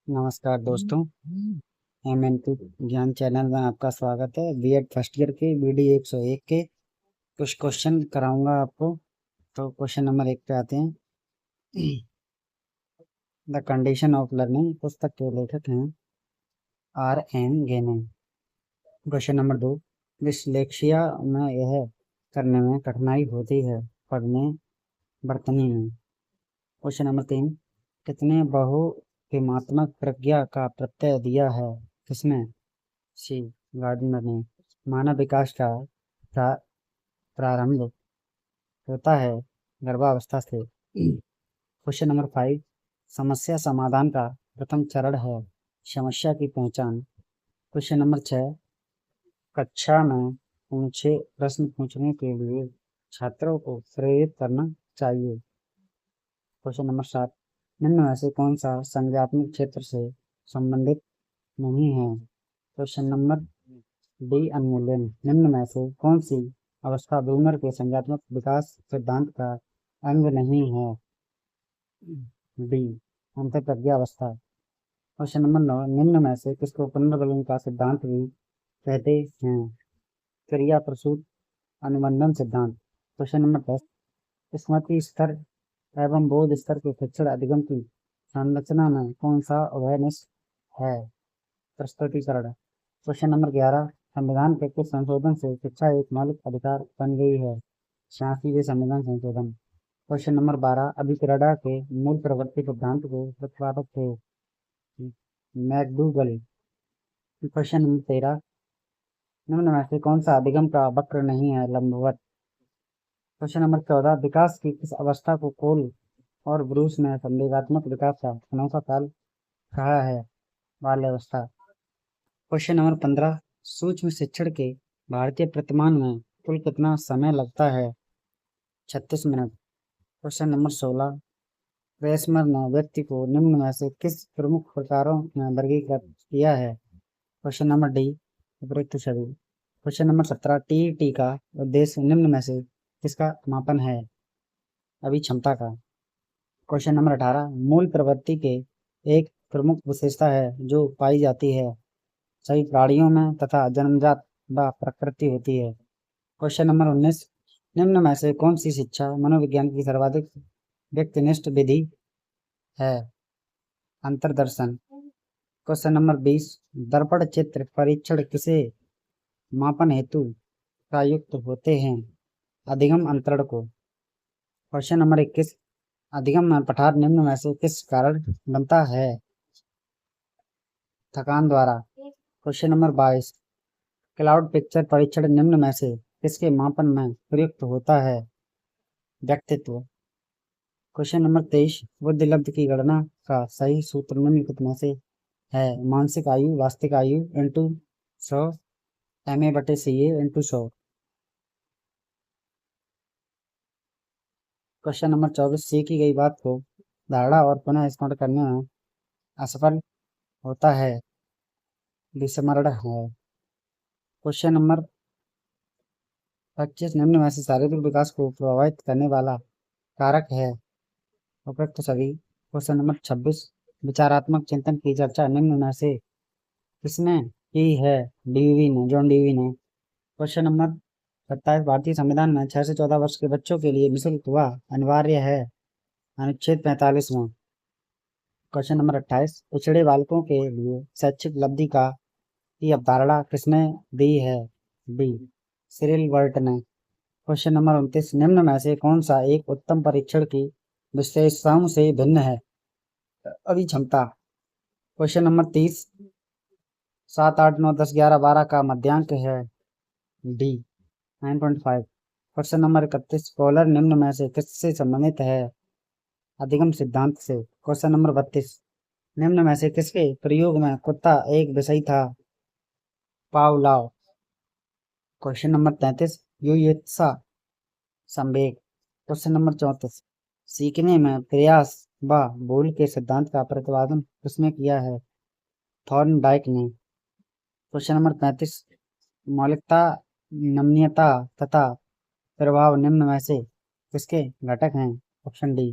नमस्कार दोस्तों। MNP ज्ञान चैनल में आपका स्वागत है। बीएड फर्स्ट ईयर के BD 101 के कुछ क्वेश्चन कराऊंगा आपको। तो क्वेश्चन नंबर 1 पे आते हैं। द कंडीशन ऑफ लर्निंग पुस्तक के लेखक हैं R. N. गेने। क्वेश्चन नंबर 2, डिसलेक्सिया में यह करने में कठिनाई होती है, पढ़ने बर्तनी में। क्वेश्चन नंबर 3, कितने बहुभिन्नात्मक प्रज्ञा का प्रत्यय दिया है, किसने? सी. गार्डनर ने। मानव विकास का प्रा, प्रारंभ होता है गर्भावस्था से। क्वेश्चन नंबर 5, समस्या समाधान का प्रथम चरण है समस्या की पहचान। क्वेश्चन नंबर 6, कक्षा में पूछे प्रश्न पूछने के लिए छात्रों को प्रेरित करना चाहिए। क्वेश्चन नंबर 7, निम्न में से कौन सा संज्ञात्मक क्षेत्र से संबंधित नहीं है? क्वेश्चन नंबर डी, अन्मूलन। निम्न में से कौन सी अवस्था ब्रूनर के संज्ञानात्मक विकास सिद्धांत का अंग नहीं है? डी, अंतःप्रज्ञा अवस्था। क्वेश्चन नंबर 9, निम्न में से किसको पुनर्बलन का सिद्धांत भी कहते हैं? क्रिया प्रसूत अनुबंधन सिद्धांत। क्वेश्चन नंबर 10, स्मृति स्तर एवं बोध स्तर के शिक्षण अधिगम की संरचना में कौन सा अवेयरनेस है? प्रस्तुतिकरण। क्वेश्चन नंबर 11, संविधान के किस संशोधन से शिक्षा एक मौलिक अधिकार बन गई है? 86वें संविधान संशोधन। क्वेश्चन नंबर 12, अभिप्रेरणा के मूल प्रवृत्ति सिद्धांत के प्रतिपादक थे? मैकडूगल। क्वेश्चन नंबर 13, निम्न में से कौन सा अधिगम का वक्र नहीं है? लंबवत। क्वेश्चन नंबर 14, विकास की किस अवस्था को कोल और ब्रूस ने संवेगात्मक विकास का अनोखा काल कहा है? बाल्यावस्था। क्वेश्चन नंबर 15, सूक्ष्म शिक्षण के भारतीय प्रतिमान में कुल कितना समय लगता है? 36 मिनट। क्वेश्चन नंबर 16, क्रेसमर ने व्यक्ति को निम्न में से किस प्रमुख प्रकारों में वर्गीकृत किया है? क्वेश्चन नंबर डी, उपरोक्त सभी। क्वेश्चन नंबर 17, टीईटी का उद्देश्य निम्न में से किसका मापन है? अभिक्षमता का। क्वेश्चन नंबर 18, मूल प्रवृत्ति के एक प्रमुख विशेषता है जो पाई जाती है सभी प्राणियों में तथा जन्मजात व प्रकृति होती है। क्वेश्चन नंबर 19, निम्न में से कौन सी शिक्षा मनोविज्ञान की सर्वाधिक व्यक्तिनिष्ठ विधि है? अंतर्दर्शन। क्वेश्चन नंबर 20, दर्पण चित्र परीक्षण किसे मापन हेतु प्रयुक्त होते हैं? अधिगम अंतरण को। क्वेश्चन नंबर 21, अधिगम में पठार निम्न में से किस कारण बनता है? थकान द्वारा। क्वेश्चन नंबर 22, क्लाउड पिक्चर परीक्षण निम्न में से किसके मापन में प्रयुक्त होता है? व्यक्तित्व। क्वेश्चन नंबर 23, बुद्धिलब्ध की गणना का सही सूत्र निम्नलिखित में से है? मानसिक आयु वास्तविक आयु into 100 MA/CA into 100। Question number 24, सीखी गई बात को धारणा और पुनः स्मरण करने में असफल होता है, विस्मरण है। क्वेश्चन नंबर 25, निम्न में से शारीरिक विकास को प्रभावित करने वाला कारक है? उपयुक्त सभी। क्वेश्चन नंबर 26, विचारात्मक चिंतन की चर्चा निम्न में से किसने की है? डीवी ने, जॉन डीवी ने। क्वेश्चन नंबर 27, भारतीय संविधान में 6 से 14 वर्ष के बच्चों के लिए निःशुल्क व अनिवार्य है? अनुच्छेद 45वां। क्वेश्चन नंबर 28, पिछड़े बालकों के लिए शैक्षिक उपलब्धि का की अवधारणा किसने दी है? बी, सिरिल वर्ट ने। क्वेश्चन नंबर 29, निम्न में से कौन सा एक उत्तम परीक्षण की विशेषताओं से भिन्न है? अभिक्षमता। क्वेश्चन नंबर 30, 7, 8, 9, 10, 11, 12 का मध्यांक है? डी, 9.5। क्वेश्चन नंबर 31, कॉलर निम्न में से किससे संबंधित है? अधिगम सिद्धांत से। क्वेश्चन नंबर 32, निम्न में से किसके प्रयोग में कुत्ता एक विषय था? पावलाव। क्वेश्चन नंबर 33, युयुत्सा संवेग। क्वेश्चन नंबर 34, सीखने में प्रयास व भूल के सिद्धांत का प्रतिपादन किसने किया है? थॉर्नडाइक ने। क्वेश्चन नंबर 35, मौलिकता नमनीयता तथा प्रभाव निम्न में से किसके घटक हैं? Option D.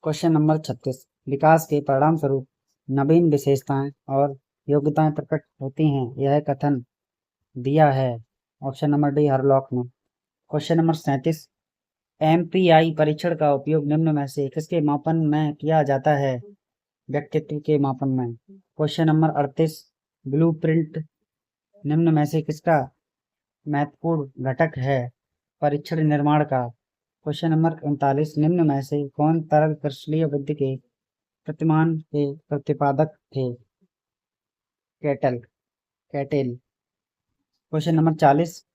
क्वेश्चन नंबर 36, विकास के परिणाम स्वरूप नवीन विशेषताएं और योग्यताएं प्रकट होती हैं, यह कथन दिया है। ऑप्शन नंबर डी हरलॉक ने। क्वेश्चन नंबर 37, एमपीआई परीक्षण का उपयोग निम्न में से किसके मापन में किया जाता है? व्यक्तित्व के मापन में। क्वेश्चन नंबर 38, ब्लूप्रिंट निम्न में से किसका महत्वपूर्ण घटक है परीक्षण निर्माण का? क्वेश्चन नंबर 39, निम्न में से कौन तरल क्रिस्टलीय बुद्धि के प्रतिमान के प्रतिपादक थे? कैटेल। क्वेश्चन नंबर 40,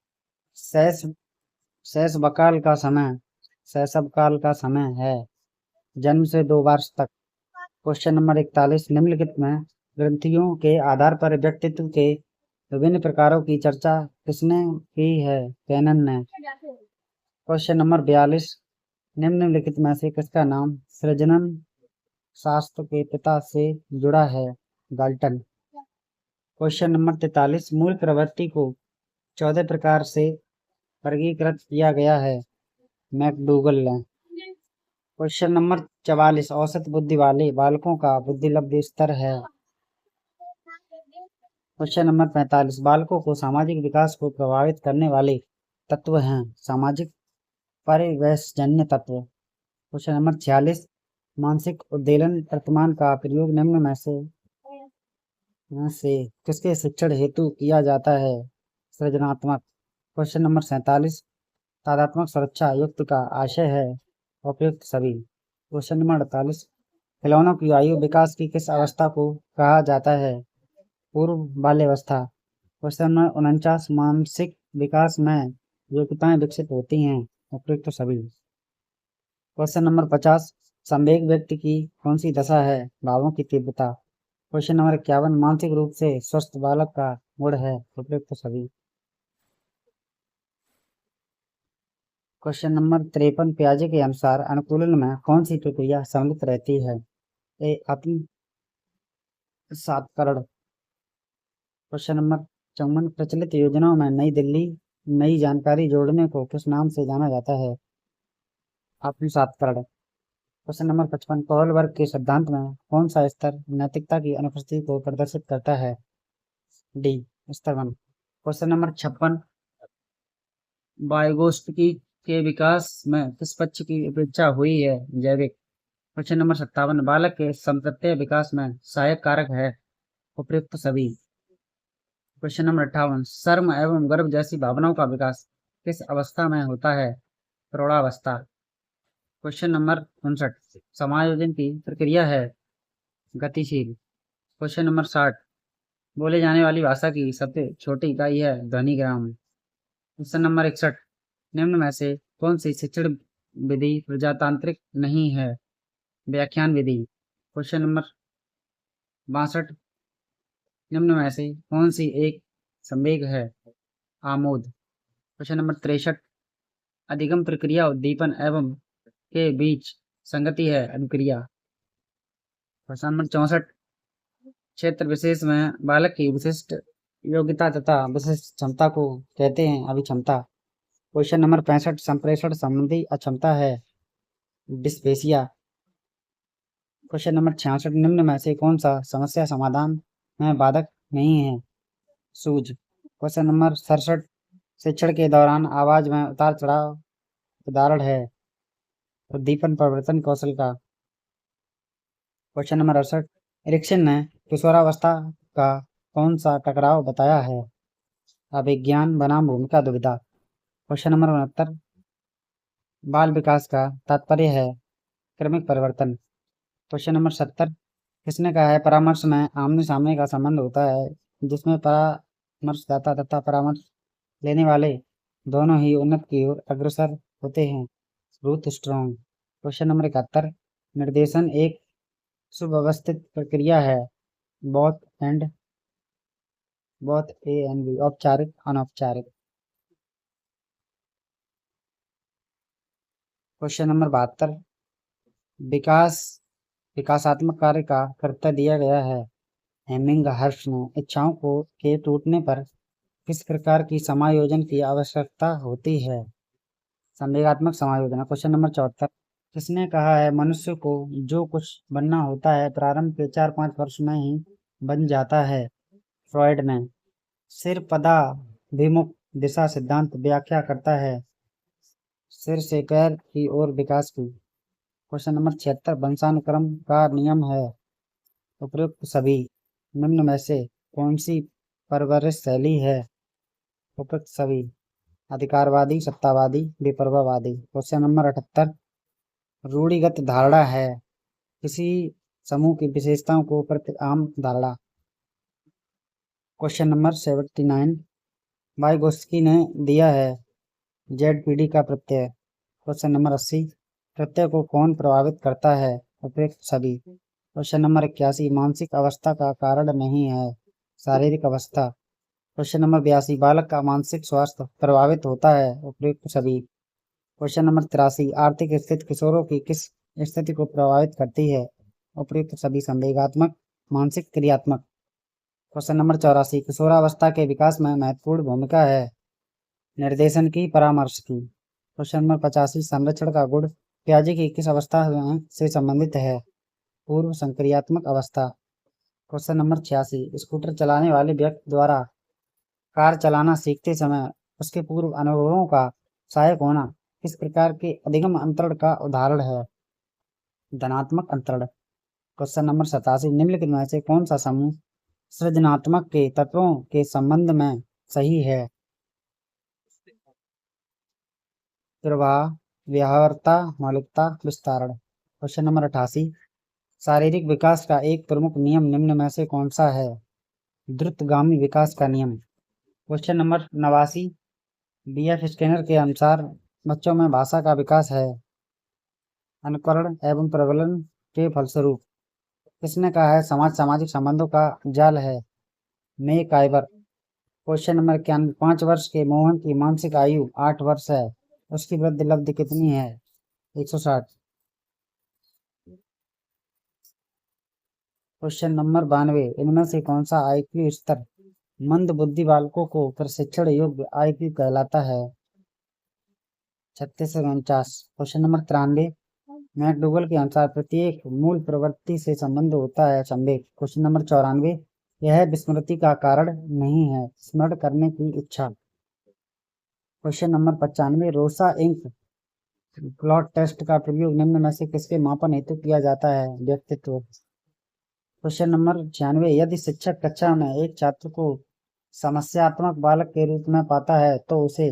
शैशवकाल का समय है जन्म से 2 वर्ष तक। क्वेश्चन नंबर 41, निम्नलिखित में ग्रंथियों के आधार पर व्यक्तित्व के विभिन्न प्रकारों की चर्चा किसने की है? कैनन ने। क्वेश्चन नंबर 42, निम्नलिखित में से किसका नाम सृजनन शास्त्र के पिता से जुड़ा है? गाल्टन। क्वेश्चन नंबर 43, मूल प्रवृत्ति को 14 प्रकार से वर्गीकृत किया गया है। मैकडूगल ने। क्वेश्चन नंबर 44, औसत बुद्धि वाले बालकों का बुद्धिलब्धि स्तर है। क्वेश्चन नंबर 45, बालकों को सामाजिक विकास को प्रभावित करने वाले तत्व हैं। सामाजिक परिवेशजन्य तत्व। क्वेश्चन नंबर 46, मानसिक उद्वेलन प्रतिमान का प्रयोग निम्न में से किसके शिक्षण हेतु किया जाता है? सृजनात्मक। क्वेश्चन नंबर 47, तादात्म्य सुरक्षा युक्त का आशय है उपयुक्त सभी। क्वेश्चन नंबर 48, खिलौनों की आयु विकास की किस अवस्था को कहा जाता है? पूर्व बाल्यावस्था। क्वेश्चन नंबर 49, मानसिक विकास में योग्यताएं विकसित होती हैं उपयुक्त सभी। क्वेश्चन नंबर 50, संवेग व्यक्ति की कौन सी दशा है? भावों की तीव्रता। क्वेश्चन नंबर 51, मानसिक रूप से स्वस्थ बालक का गुण है उपयुक्त सभी। क्वेश्चन नंबर 53, पियाजे के अनुसार अनुकूलन में कौन सी प्रक्रिया सम्मिलित रहती है? ए आत्मसात्करण। क्वेश्चन नंबर 54, प्रचलित योजनाओं में नई जानकारी जोड़ने को किस नाम से जाना जाता है? आत्मसात्करण। क्वेश्चन नंबर 55, कोहलबर्ग के सिद्धांत में कौन सा स्तर नैतिकता की अनुपस्थिति को प्रदर्शित करता है? डी स्तर 1। क्वेश्चन नंबर 56, वाइगोत्स्की के विकास में किस पक्ष की उपेक्षा हुई है? जैविक। क्वेश्चन नंबर 57, बालक के संतत्य विकास में सहायक कारक है उपयुक्त सभी। क्वेश्चन नंबर 58, शर्म एवं गर्व जैसी भावनाओं का विकास किस अवस्था में होता है? प्रौढ़ावस्था। क्वेश्चन नंबर 59, समायोजन की प्रक्रिया है गतिशील। क्वेश्चन नंबर 60, बोले जाने वाली भाषा की सबसे छोटी इकाई है ध्वनिग्राम। क्वेश्चन नंबर 61, निम्न में से कौन सी शिक्षण विधि प्रजातांत्रिक नहीं है? व्याख्यान विधि। क्वेश्चन नंबर 62, निम्न में से कौन सी एक संवेग है? आमोद। क्वेश्चन नंबर 63, अधिगम प्रक्रिया उद्दीपन एवं के बीच संगति है अनुक्रिया। क्वेश्चन नंबर 64, क्षेत्र विशेष में बालक की विशिष्ट योग्यता तथा विशिष्ट क्षमता को कहते हैं अभिक्षमता। क्वेश्चन नंबर 65, संप्रेषण संबंधी अक्षमता है डिस्पेसिया। क्वेश्चन नंबर 66, निम्न में से कौन सा समस्या समाधान में बाधक नहीं है? सूझ। क्वेश्चन नंबर 67, शिक्षण के दौरान आवाज में उतार चढ़ाव उदाहरण है उद्दीपन परिवर्तन कौशल का। क्वेश्चन नंबर 68, एरिक्सन ने किशोरावस्था का कौन सा टकराव बताया है? अभिज्ञान बनाम भूमिका दुविधा। क्वेश्चन नंबर 69, बाल विकास का तात्पर्य है क्रमिक परिवर्तन। क्वेश्चन नंबर 70, किसने कहा है परामर्श में आमने सामने का संबंध होता है जिसमें परामर्शदाता तथा परामर्श लेने वाले दोनों ही उन्नत की ओर अग्रसर होते हैं? Ruth strong. क्वेश्चन नंबर 71, निर्देशन एक सुव्यवस्थित प्रक्रिया है बोथ ए एंड बी, औपचारिक अनौपचारिक। क्वेश्चन नंबर 72, विकासात्मक कार्य का कर्तव्य दिया गया है हेमिंगहर्स्ट ने। इच्छाओं को के टूटने पर किस प्रकार की समायोजन की आवश्यकता होती है? संवेगात्मक समायोजन। क्वेश्चन नंबर 74, किसने कहा है मनुष्य को जो कुछ बनना होता है प्रारंभ के 4-5 वर्ष में ही बन जाता है? फ्रॉइड ने। सिर पदाभिमुख दिशा सिद्धांत व्याख्या करता है सिर से पैर की ओर विकास की। क्वेश्चन नंबर 76 वंशानुक्रम का नियम है उपयुक्त सभी निम्न में से कौन सी परवरिश शैली है? उपयुक्त सभी अधिकारवादी, सत्तावादी, विप्रवादी। क्वेश्चन नंबर 78 रूढ़िगत धारणा है किसी समूह की विशेषताओं को प्रति आम धारणा। क्वेश्चन नंबर 79 वाइगोत्स्की ने दिया है जेडपीडी का प्रत्यय। क्वेश्चन नंबर 80 प्रत्यय को कौन प्रभावित करता है? उपयुक्त सभी। क्वेश्चन नंबर 81 मानसिक अवस्था का कारण नहीं है शारीरिक अवस्था। क्वेश्चन नंबर 82 बालक का मानसिक स्वास्थ्य प्रभावित होता है? उपयुक्त सभी। क्वेश्चन नंबर 83 आर्थिक स्थिति किशोरों की किस स्थिति को प्रभावित करती है? उपयुक्त सभी संवेगात्मक, मानसिक, क्रियात्मक। क्वेश्चन नंबर 84 किशोरावस्था के विकास में महत्वपूर्ण भूमिका है निर्देशन की, परामर्श की। क्वेश्चन नंबर 85 संरक्षण का गुण प्याजे की किस अवस्था से संबंधित है? पूर्व संक्रियात्मक अवस्था। क्वेश्चन नंबर 86 स्कूटर चलाने वाले व्यक्ति द्वारा कार चलाना सीखते समय उसके पूर्व अनुभवों का सहायक होना किस प्रकार के अधिगम अंतरण का उदाहरण है? धनात्मक अंतरण। क्वेश्चन नंबर 87 निम्नलिखित में से कौन सा समूह सृजनात्मक के तत्वों के संबंध में सही है? प्रवाह, व्यवहार्यता, मौलिकता, विस्तारण। क्वेश्चन नंबर 88 शारीरिक विकास का एक प्रमुख नियम निम्न में से कौन सा है? द्रुतगामी विकास का नियम। Question number 89 BF. स्किनर के अनुसार बच्चों में भाषा का विकास है अनुकरण एवं प्रबलन के फलस्वरूप। किसने कहा है समाज सामाजिक संबंधों का जाल है? मे काइबर। क्वेश्चन नंबर 91 5 वर्ष के मोहन की मानसिक आयु 8 वर्ष है उसकी वृद्धि लब्धि कितनी है? 160। क्वेश्चन नंबर 92 इनमें से कौन सा आईक्यू स्तर मंद बुद्धि बालकों को प्रशिक्षण योग्य आईक्यू कहलाता है? 36 से 49। क्वेश्चन नंबर 93 मैकडूगल के अनुसार प्रत्येक मूल प्रवृत्ति से संबंध होता है संवेग। क्वेश्चन नंबर 94 यह विस्मृति का कारण नहीं है स्मरण करने की इच्छा। Question number 95 Rorschach ink blot test का प्रयोग निम्न में से किसके मापन हेतु किया जाता है? व्यक्तित्व। क्वेश्चन नंबर 96 यदि शिक्षक कक्षा में एक छात्र को समस्यात्मक बालक के रूप में पाता है तो उसे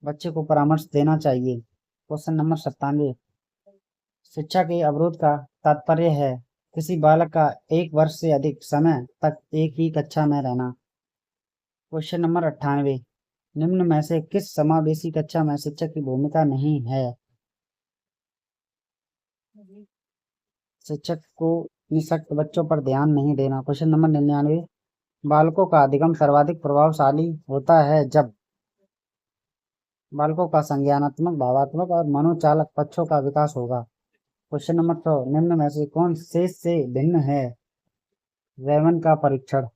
बच्चे को परामर्श देना चाहिए। क्वेश्चन नंबर 97 शिक्षा के अवरोध का तात्पर्य है किसी बालक का 1 वर्ष से अधिक समय तक एक ही कक्षा में रहना। क्वेश्चन नंबर 98 निम्न में से किस समावेशी कक्षा में शिक्षक की भूमिका नहीं है? शिक्षक को निःशक्त बच्चों पर ध्यान नहीं देना। क्वेश्चन नंबर 99 बालकों का अधिगम सर्वाधिक प्रभावशाली होता है जब बालकों का संज्ञानात्मक, भावात्मक और मनोचालक पक्षों का विकास होगा। क्वेश्चन नंबर 100 निम्न में से कौन शेष से भिन्न है? रेमन का परीक्षण।